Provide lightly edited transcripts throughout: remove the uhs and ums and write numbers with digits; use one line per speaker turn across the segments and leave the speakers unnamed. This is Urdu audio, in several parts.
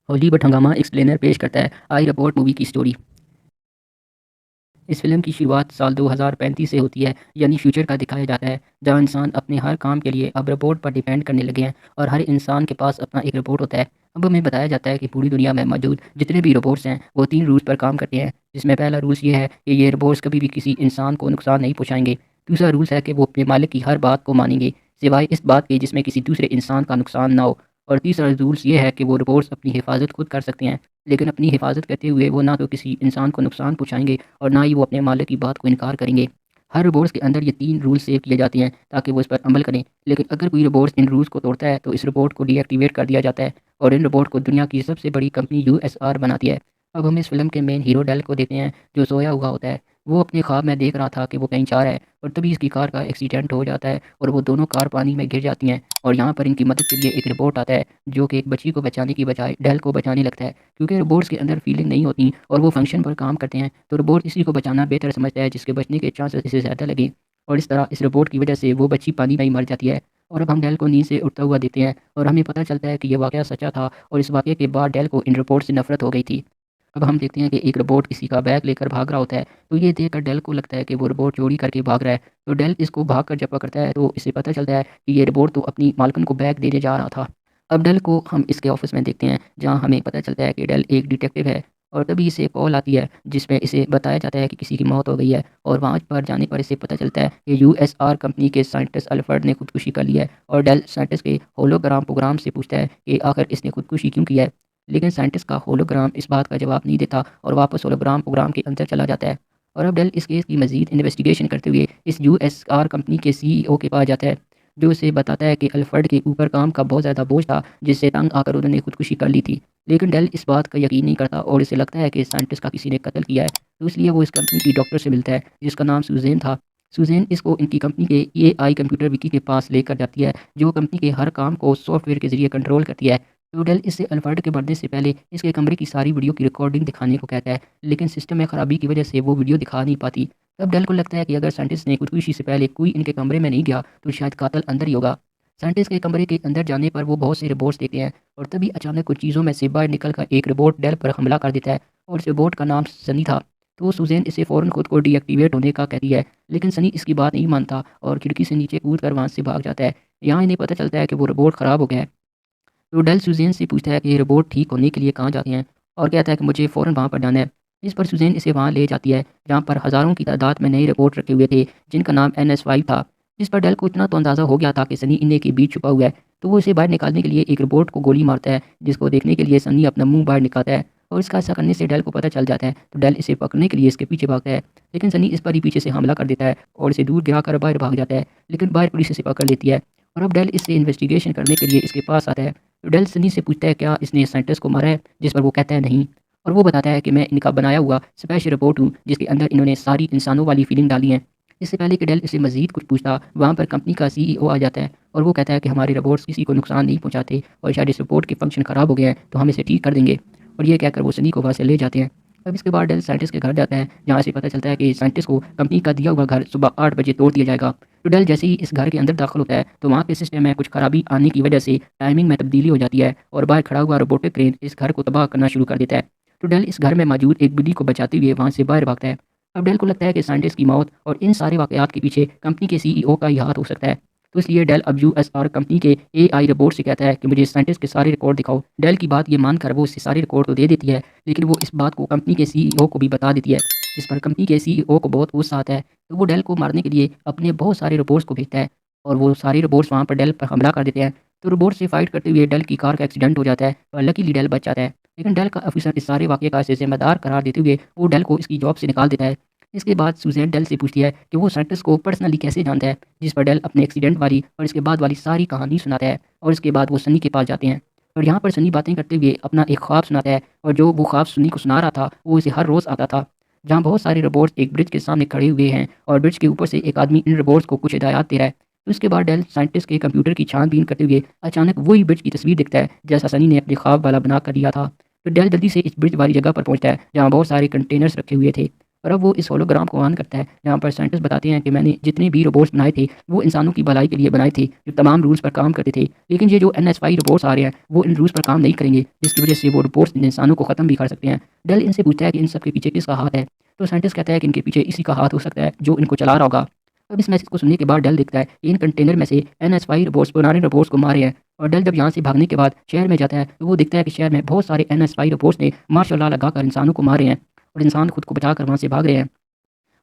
ہولی بٹ ہنگامہ ایکسپلینر پیش کرتا ہے آئی رپورٹ مووی کی سٹوری۔ اس فلم کی شروعات سال 2035 سے ہوتی ہے، یعنی فیوچر کا دکھایا جاتا ہے، جہاں انسان اپنے ہر کام کے لیے اب رپورٹ پر ڈیپینڈ کرنے لگے ہیں اور ہر انسان کے پاس اپنا ایک رپورٹ ہوتا ہے۔ اب ہمیں بتایا جاتا ہے کہ پوری دنیا میں موجود جتنے بھی روبوٹس ہیں وہ 3 رولز پر کام کرتے ہیں، جس میں پہلا رولز یہ ہے کہ یہ روبوٹس کبھی بھی کسی انسان کو نقصان نہیں پہنچائیں گے۔ دوسرا رولز ہے کہ وہ اپنے مالک کی ہر بات کو مانیں گے، سوائے اس بات کے جس میں کسی دوسرے انسان کا نقصان نہ ہو۔ اور تیسرا رولز یہ ہے کہ وہ روبوٹس اپنی حفاظت خود کر سکتے ہیں، لیکن اپنی حفاظت کرتے ہوئے وہ نہ تو کسی انسان کو نقصان پہنچائیں گے اور نہ ہی وہ اپنے مالک کی بات کو انکار کریں گے۔ ہر روبوٹس کے اندر یہ 3 رولز سیو کیے جاتے ہیں تاکہ وہ اس پر عمل کریں، لیکن اگر کوئی روبوٹس ان رولز کو توڑتا ہے تو اس روبوٹ کو ڈی ایکٹیویٹ کر دیا جاتا ہے اور ان روبوٹ کو دنیا کی سب سے بڑی کمپنی USR بناتی ہے۔ اب ہم اس فلم کے مین ہیرو ڈیل کو دیکھتے ہیں جو سویا ہوا ہوتا ہے۔ وہ اپنے خواب میں دیکھ رہا تھا کہ وہ کہیں جا رہا ہے اور تبھی اس کی کار کا ایکسیڈنٹ ہو جاتا ہے اور وہ دونوں کار پانی میں گر جاتی ہیں، اور یہاں پر ان کی مدد کے لیے ایک روبوٹ آتا ہے جو کہ ایک بچی کو بچانے کی بجائے ڈیل کو بچانے لگتا ہے۔ کیونکہ روبوٹس کے اندر فیلنگ نہیں ہوتی اور وہ فنکشن پر کام کرتے ہیں، تو روبوٹ اسی کو بچانا بہتر سمجھتا ہے جس کے بچنے کے چانسز اسے زیادہ لگیں، اور اس طرح اس روبوٹ کی وجہ سے وہ بچی پانی میں ہی مر جاتی ہے۔ اور اب ہم ڈیل کو نیند سے اٹھتا ہوا دیکھتے ہیں اور ہمیں پتہ چلتا ہے کہ یہ واقعہ سچا تھا، اور اس واقعے کے بعد ڈیل کو ان روبوٹ سے نفرت ہو گئی تھی۔ اب ہم دیکھتے ہیں کہ ایک روبوٹ کسی کا بیگ لے کر بھاگ رہا ہوتا ہے، تو یہ دیکھ کر ڈیل کو لگتا ہے کہ وہ روبوٹ چوری کر کے بھاگ رہا ہے، تو ڈیل اس کو بھاگ کر جب پکڑتا ہے تو اسے پتہ چلتا ہے کہ یہ روبوٹ تو اپنی مالکن کو بیگ دینے جا رہا تھا۔ اب ڈیل کو ہم اس کے آفس میں دیکھتے ہیں جہاں ہمیں پتہ چلتا ہے کہ ڈیل ایک ڈیٹیکٹیو ہے، اور تبھی اسے کال آتی ہے جس میں اسے بتایا جاتا ہے کہ کسی کی موت ہو گئی ہے، اور وہاں پر جانے پر اسے پتہ چلتا ہے کہ USR کمپنی کے سائنٹسٹ الفرڈ نے خودکشی کر لی ہے، اور ڈیل سائنٹسٹ کے ہولوگرام پروگرام سے پوچھتا ہے کہ آخر اس نے خودکشی کیوں کی ہے، لیکن سائنٹسٹ کا ہولوگرام اس بات کا جواب نہیں دیتا اور واپس ہولوگرام پروگرام کے اندر چلا جاتا ہے۔ اور اب ڈیل اس کیس کی مزید انویسٹیگیشن کرتے ہوئے اس USR کمپنی کے CEO کے پاس جاتا ہے، جو اسے بتاتا ہے کہ الفرڈ کے اوپر کام کا بہت زیادہ بوجھ تھا جس سے تنگ آ کر انہوں نے خودکشی کر لی تھی، لیکن ڈیل اس بات کا یقین نہیں کرتا اور اسے لگتا ہے کہ سائنٹسٹ کا کسی نے قتل کیا ہے، تو اس لیے وہ اس کمپنی کی ڈاکٹر سے ملتا ہے جس کا نام سوزین تھا۔ سوزین اس کو ان کی کمپنی کے AI کمپیوٹر وکی کے پاس لے کر جاتی ہے جو کمپنی کے ہر کام کو سافٹ ویئر کے ذریعے کنٹرول کرتی ہے۔ تو ڈیل اس سے الفرڈ کے مرنے سے پہلے اس کے کمرے کی ساری ویڈیو کی ریکارڈنگ دکھانے کو کہتا ہے، لیکن سسٹم میں خرابی کی وجہ سے وہ ویڈیو دکھا نہیں پاتی۔ تب ڈیل کو لگتا ہے کہ اگر سائنٹسٹ نے خودکشی سے پہلے کوئی ان کے کمرے میں نہیں گیا تو شاید قاتل اندر ہی ہوگا۔ سائنٹسٹ کے کمرے کے اندر جانے پر وہ بہت سے روبوٹس دیکھتے ہیں، اور تبھی اچانک کچھ چیزوں میں سے باہر نکل کر ایک روبوٹ ڈیل پر حملہ کر دیتا ہے، اور اس روبوٹ کا نام سنی تھا۔ تو سوزین اسے فوراً خود کو ڈی ایکٹیویٹ ہونے کا کہتی ہے، لیکن سنی اس کی بات نہیں مانتا اور کھڑکی سے نیچے کود کر وہاں سے بھاگ جاتا ہے۔ یہاں انہیں پتہ چلتا ہے کہ وہ روبوٹ خراب ہو گیا ہے، تو ڈیل سوزین سے پوچھتا ہے کہ یہ روبوٹ ٹھیک ہونے کے لیے کہاں جاتے ہیں، اور کہتا ہے کہ مجھے فوراً وہاں پر جانا ہے۔ اس پر سوزین اسے وہاں لے جاتی ہے جہاں پر ہزاروں کی تعداد میں نئے روبوٹ رکھے ہوئے تھے جن کا نام NS5 تھا۔ اس پر ڈیل کو اتنا تو اندازہ ہو گیا تھا کہ سنی انہیں کے بیچ چھپا ہوا ہے، تو وہ اسے باہر نکالنے کے لیے ایک روبوٹ کو گولی مارتا ہے جس کو دیکھنے کے لیے سنی اپنا منہ باہر نکالتا ہے، اور اس کا ایسا کرنے سے ڈیل کو پتہ چل جاتا ہے، تو ڈیل اسے پکڑنے کے لیے اس کے پیچھے بھاگتا ہے، لیکن سنی اس پر ہی پیچھے سے حملہ کر دیتا ہے اور اسے دور گرا کر باہر بھاگ جاتا ہے، لیکن باہر پولیس اسے پکڑ لیتی ہے، اور اب ڈیل اس سے انویسٹیگیشن کرنے کے لیے اس کے پاس آتا ہے۔ تو ڈیل سنی سے پوچھتا ہے کیا اس نے سائنٹسٹ کو مارا ہے، جس پر وہ کہتا ہے نہیں، اور وہ بتاتا ہے کہ میں ان کا بنایا ہوا اسپیشل روبوٹ ہوں جس کے اندر انہوں نے ساری انسانوں والی فیلنگ ڈالی ہیں۔ اس سے پہلے کہ ڈیل اسے مزید کچھ پوچھتا، وہاں پر کمپنی کا CEO آ جاتا ہے اور وہ کہتا ہے کہ ہمارے روبوٹس کسی کو نقصان نہیں پہنچاتے اور شاید اس روبوٹ کے فنکشن خراب ہو گئے ہیں تو ہم اسے ٹھیک کر دیں گے، اور یہ کہہ کر وہ سنی کو وہاں سے لے جاتے ہیں۔ اب اس کے بعد ڈیل سائنٹسٹ کے گھر جاتا ہے جہاں سے پتہ چلتا ہے کہ سائنٹسٹ کو کمپنی کا دیا ہوا گھر صبح 8 بجے توڑ دیا جائے گا۔ تو ڈیل جیسے ہی اس گھر کے اندر داخل ہوتا ہے تو وہاں کے سسٹم میں کچھ خرابی آنے کی وجہ سے ٹائمنگ میں تبدیلی ہو جاتی ہے اور باہر کھڑا ہوا روبوٹک کرین اس گھر کو تباہ کرنا شروع کر دیتا ہے۔ تو ڈیل اس گھر میں موجود ایک بلی کو بچاتے ہوئے وہاں سے باہر بھاگتا ہے۔ اب ڈیل کو لگتا ہے کہ سائنٹسٹ کی موت اور ان سارے واقعات کے پیچھے کمپنی کے CEO کا ہی ہاتھ ہو سکتا ہے، تو اس لیے ڈیل اب USR کمپنی کے AI روبوٹ سے کہتا ہے کہ مجھے سائنٹسٹ کے سارے ریکارڈ دکھاؤ۔ ڈیل کی بات یہ مان کر وہ اسے سارے ریکارڈ تو دے دیتی ہے، لیکن وہ اس بات کو کمپنی کے CEO کو بھی بتا دیتی ہے، جس پر کمپنی کے CEO کو بہت غصہ آتا ہے، تو وہ ڈیل کو مارنے کے لیے اپنے بہت سارے روبوٹس کو بھیجتا ہے، اور وہ سارے روبوٹس وہاں پر ڈیل پر حملہ کر دیتے ہیں۔ تو روبوٹ سے فائٹ کرتے ہوئے ڈیل کی کار کا ایکسیڈنٹ ہو جاتا ہے اور لکیلی ڈیل بچ جاتا ہے، لیکن ڈیل کا آفیسر اس سارے واقعے کا اسے ذمہ دار قرار دیتے ہوئے وہ ڈیل کو اس کی جاب سے نکال دیتا ہے۔ اس کے بعد سوزین ڈیل سے پوچھتی ہے کہ وہ سائنٹسٹ کو پرسنلی کیسے جانتا ہے، جس پر ڈیل اپنے ایکسیڈنٹ والی اور اس کے بعد والی ساری کہانی سناتا ہے، اور اس کے بعد وہ سنی کے پاس جاتے ہیں، اور یہاں پر سنی باتیں کرتے ہوئے اپنا ایک خواب سناتا ہے، اور جو وہ خواب سنی کو سنا رہا تھا وہ اسے ہر روز آتا تھا، جہاں بہت سارے روبوٹس ایک برج کے سامنے کھڑے ہوئے ہیں اور برج کے اوپر سے ایک آدمی ان روبوٹس کو کچھ ہدایات دے رہا ہے۔ تو اس کے بعد ڈیل سائنٹسٹ کے کمپیوٹر کی چھان بین کرتے ہوئے اچانک وہی برج کی تصویر دکھتا ہے جیسا سنی نے اپنے خواب والا بنا کر دیا تھا۔ تو ڈیل جلدی سے اس برج والی جگہ پر پہنچتا ہے جہاں بہت سارے کنٹینرز رکھے ہوئے تھے، اور اب وہ اس ہولوگرام کو آن کرتا ہے جہاں پر سائنٹسٹ بتاتے ہیں کہ میں نے جتنے بھی روبوٹس بنائے تھے وہ انسانوں کی بھلائی کے لیے بنائے تھے، جو تمام رولز پر کام کرتے تھے، لیکن یہ جو NS5 روبوٹس آ رہے ہیں وہ ان رولز پر کام نہیں کریں گے، جس کی وجہ سے وہ روبوٹس انسانوں کو ختم بھی کر سکتے ہیں۔ ڈیل ان سے پوچھتا ہے کہ ان سب کے پیچھے کس کا ہاتھ ہے، تو سائنٹسٹ کہتا ہے کہ ان کے پیچھے اسی کا ہاتھ ہو سکتا ہے جو ان کو چلا رہا ہوگا۔ اب اس میسج کو سننے کے بعد ڈیل دیکھتا ہے کہ ان کنٹینر میں سے NS5 روبوٹس پرانے روبوٹس کو مارے ہیں، اور ڈیل جب یہاں سے بھاگنے کے بعد شہر میں جاتا ہے تو وہ دیکھتا ہے کہ شہر میں بہت سارے NS5 روبوٹس نے مارشل لا لگا کر انسانوں کو مار رہے ہیں اور انسان خود کو بچا کر وہاں سے بھاگ رہے ہیں۔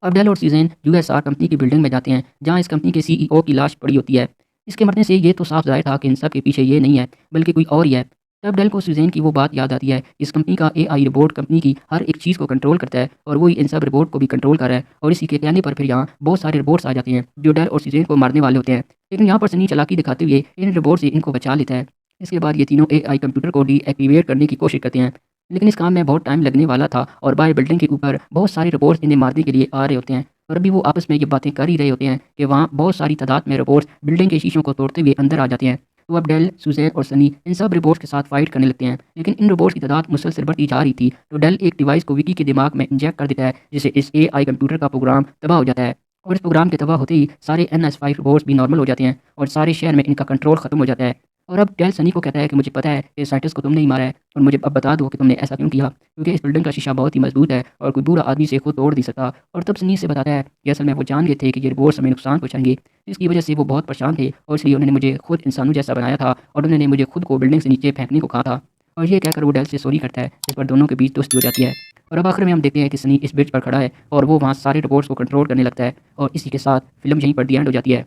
اب ڈیل اور سیزین USR کمپنی کی بلڈنگ میں جاتے ہیں جہاں اس کمپنی کے CEO کی لاش پڑی ہوتی ہے۔ اس کے مرنے سے یہ تو صاف ظاہر تھا کہ ان سب کے پیچھے یہ نہیں ہے بلکہ کوئی اور ہی ہے۔ تب ڈیل کو سیزین کی وہ بات یاد آتی ہے، اس کمپنی کا AI روبوٹ کمپنی کی ہر ایک چیز کو کنٹرول کرتا ہے اور وہی ان سب روبوٹ کو بھی کنٹرول کر رہا ہے، اور اسی کے کہنے پر پھر یہاں بہت سارے روبوٹس آ جاتے ہیں جو ڈیل اور سیزین کو مارنے والے ہوتے ہیں، لیکن یہاں پر سنی چالاکی دکھاتے ہوئے ان روبوٹ سے ان کو بچا لیتا ہے۔ اس کے بعد یہ تینوں AI کمپیوٹر کو ڈی ایکٹیویٹ کرنے کی کوشش کرتے ہیں، لیکن اس کام میں بہت ٹائم لگنے والا تھا اور باہر بلڈنگ کے اوپر بہت سارے روبوٹس انہیں مارنے کے لیے آ رہے ہوتے ہیں، اور ابھی وہ آپس میں یہ باتیں کر ہی رہے ہوتے ہیں کہ وہاں بہت ساری تعداد میں روبوٹس بلڈنگ کے شیشوں کو توڑتے ہوئے اندر آ جاتے ہیں۔ تو اب ڈیل، سوزین اور سنی ان سب روبوٹس کے ساتھ فائٹ کرنے لگتے ہیں، لیکن ان روبوٹس کی تعداد مسلسل بڑھتی جا رہی تھی، تو ڈیل ایک ڈیوائس کو وکی کے دماغ میں انجیکٹ کر دیتا ہے جس سے اس AI کمپیوٹر کا پروگرام تباہ ہو جاتا ہے، اور اس پروگرام کے تباہ ہوتے ہی سارے NS5 روبوٹس بھی نارمل ہو جاتے ہیں اور سارے شہر میں ان کا کنٹرول ختم ہو جاتا ہے۔ اور اب ڈیل سنی کو کہتا ہے کہ مجھے پتا ہے کہ سائنٹسٹ کو تم نے ہی مارا ہے، اور مجھے اب بتا دو کہ تم نے ایسا کیوں کیا، کیونکہ اس بلڈنگ کا شیشہ بہت ہی مضبوط ہے اور کوئی بورا آدمی سے خود توڑ نہیں سکتا۔ اور تب سنی سے بتاتا ہے کہ اصل میں وہ جان گئے تھے کہ یہ روبوٹس ہمیں نقصان پہنچائیں گے، اس کی وجہ سے وہ بہت پریشان تھے اور اس لیے انہوں نے مجھے خود انسانوں جیسا بنایا تھا اور انہوں نے مجھے خود کو بلڈنگ سے نیچے پھینکنے کو کہا تھا۔ اور یہ کہہ کر وہ ڈیل سے سوری کرتا ہے، جس پر دونوں کے بیچ دوستی ہو جاتی ہے۔ اور اب آخر میں ہم دیکھتے ہیں کہ سنی اس برج پر کھڑا ہے اور وہ وہاں سارے روبوٹس کو کنٹرول کرنے لگتا ہے، اور اسی کے ساتھ فلم یہیں پر دی اینڈ ہو جاتی ہے۔